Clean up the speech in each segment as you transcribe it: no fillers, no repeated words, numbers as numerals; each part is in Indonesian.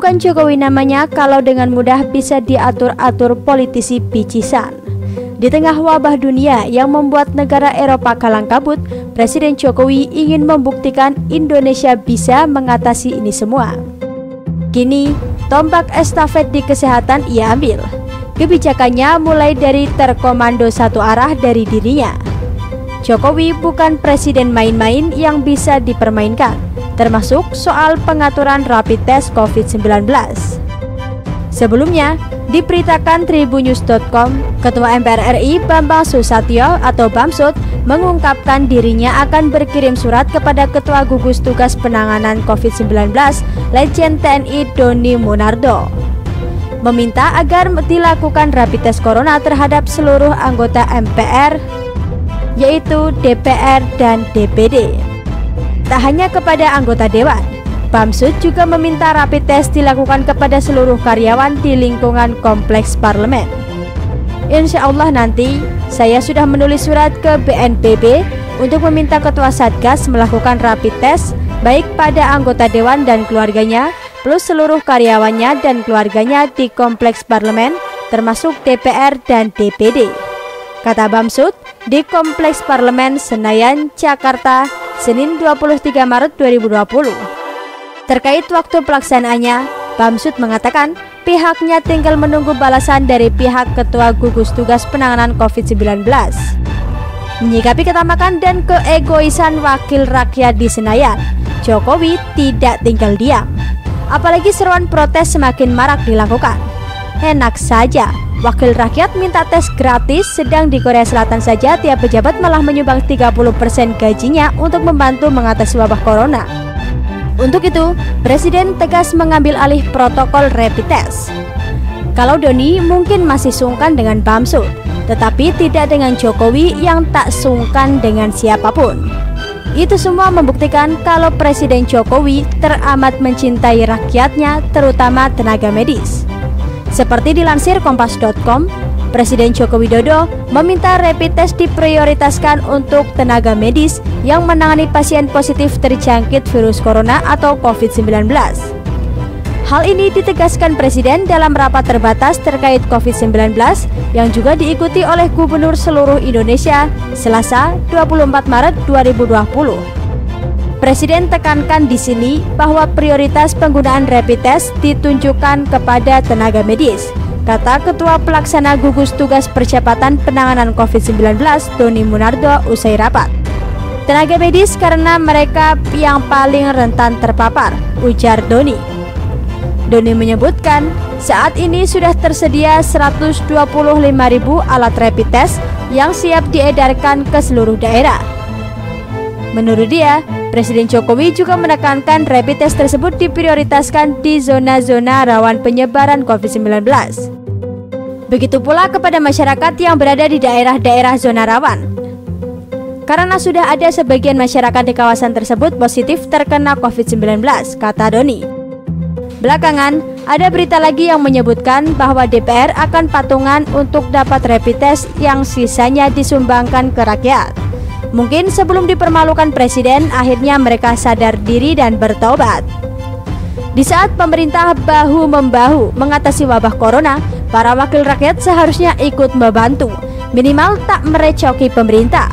bukan Jokowi namanya kalau dengan mudah bisa diatur-atur politisi picisan. Di tengah wabah dunia yang membuat negara Eropa kalang kabut, Presiden Jokowi ingin membuktikan Indonesia bisa mengatasi ini semua. Kini, tombak estafet di kesehatan ia ambil. Kebijakannya mulai dari terkomando satu arah dari dirinya. Jokowi bukan presiden main-main yang bisa dipermainkan, termasuk soal pengaturan rapid test COVID-19. Sebelumnya, diberitakan tribunnews.com, Ketua MPR RI Bambang Susatyo atau Bamsud mengungkapkan dirinya akan berkirim surat kepada Ketua Gugus Tugas Penanganan COVID-19, Letjen TNI Doni Monardo, meminta agar dilakukan rapid test corona terhadap seluruh anggota MPR, yaitu DPR dan DPD. Tak hanya kepada anggota Dewan, Bamsud juga meminta rapid test dilakukan kepada seluruh karyawan di lingkungan kompleks parlemen. Insya Allah nanti saya sudah menulis surat ke BNPB untuk meminta Ketua Satgas melakukan rapid test baik pada anggota Dewan dan keluarganya, plus seluruh karyawannya dan keluarganya di kompleks parlemen, termasuk DPR dan DPD, kata Bamsud di Kompleks Parlemen Senayan, Jakarta, Senin 23 Maret 2020. Terkait waktu pelaksanaannya, Bamsud mengatakan pihaknya tinggal menunggu balasan dari pihak Ketua Gugus Tugas Penanganan COVID-19. Menyikapi ketamakan dan keegoisan wakil rakyat di Senayan, Jokowi tidak tinggal diam. Apalagi seruan protes semakin marak dilakukan. Enak saja, wakil rakyat minta tes gratis, sedang di Korea Selatan saja tiap pejabat malah menyumbang 30% gajinya untuk membantu mengatasi wabah corona. Untuk itu, Presiden tegas mengambil alih protokol rapid test. Kalau Doni mungkin masih sungkan dengan Bamsud, tetapi tidak dengan Jokowi yang tak sungkan dengan siapapun. Itu semua membuktikan kalau Presiden Jokowi teramat mencintai rakyatnya, terutama tenaga medis. Seperti dilansir kompas.com, Presiden Joko Widodo meminta rapid test diprioritaskan untuk tenaga medis yang menangani pasien positif terjangkit virus corona atau COVID-19. Hal ini ditegaskan Presiden dalam rapat terbatas terkait COVID-19 yang juga diikuti oleh Gubernur seluruh Indonesia Selasa 24 Maret 2020. Presiden tekankan di sini bahwa prioritas penggunaan rapid test ditunjukkan kepada tenaga medis, kata Ketua Pelaksana Gugus Tugas Percepatan Penanganan COVID-19 Doni Monardo usai rapat. Tenaga medis karena mereka yang paling rentan terpapar, ujar Doni. Doni menyebutkan saat ini sudah tersedia 125.000 alat rapid test yang siap diedarkan ke seluruh daerah. Menurut dia, Presiden Jokowi juga menekankan rapid test tersebut diprioritaskan di zona-zona rawan penyebaran COVID-19. Begitu pula kepada masyarakat yang berada di daerah-daerah zona rawan. Karena sudah ada sebagian masyarakat di kawasan tersebut positif terkena COVID-19, kata Doni. Belakangan, ada berita lagi yang menyebutkan bahwa DPR akan patungan untuk dapat rapid test yang sisanya disumbangkan ke rakyat. Mungkin sebelum dipermalukan Presiden, akhirnya mereka sadar diri dan bertobat. Di saat pemerintah bahu-membahu mengatasi wabah corona, para wakil rakyat seharusnya ikut membantu, minimal tak merecoki pemerintah.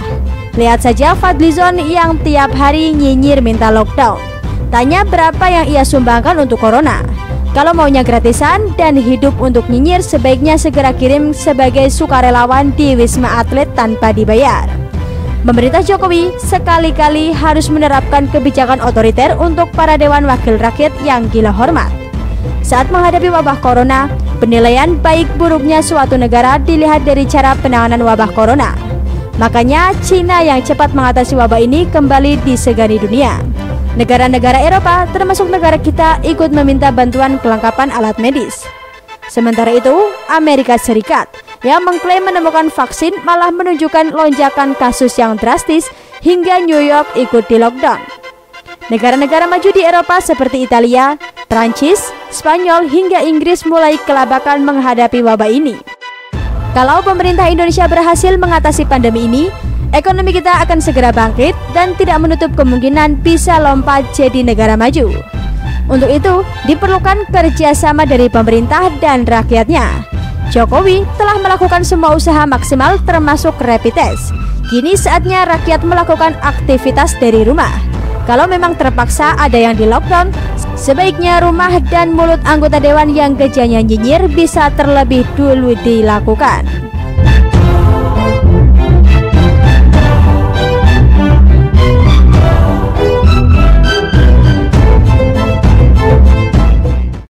Lihat saja Fadlizon yang tiap hari nyinyir minta lockdown. Tanya berapa yang ia sumbangkan untuk corona. Kalau maunya gratisan dan hidup untuk nyinyir, sebaiknya segera kirim sebagai sukarelawan di Wisma Atlet tanpa dibayar. Pemerintah Jokowi sekali-kali harus menerapkan kebijakan otoriter untuk para dewan wakil rakyat yang gila hormat. Saat menghadapi wabah corona, penilaian baik buruknya suatu negara dilihat dari cara penanganan wabah corona. Makanya Cina yang cepat mengatasi wabah ini kembali disegani dunia. Negara-negara Eropa termasuk negara kita ikut meminta bantuan kelengkapan alat medis. Sementara itu, Amerika Serikat yang mengklaim menemukan vaksin malah menunjukkan lonjakan kasus yang drastis hingga New York ikut di lockdown. Negara-negara maju di Eropa seperti Italia, Prancis, Spanyol hingga Inggris mulai kelabakan menghadapi wabah ini. Kalau pemerintah Indonesia berhasil mengatasi pandemi ini, ekonomi kita akan segera bangkit dan tidak menutup kemungkinan bisa lompat jadi negara maju. Untuk itu, diperlukan kerjasama dari pemerintah dan rakyatnya. Jokowi telah melakukan semua usaha maksimal termasuk rapid test. Kini saatnya rakyat melakukan aktivitas dari rumah. Kalau memang terpaksa ada yang di lockdown, sebaiknya rumah dan mulut anggota dewan yang gejanya nyinyir bisa terlebih dulu dilakukan.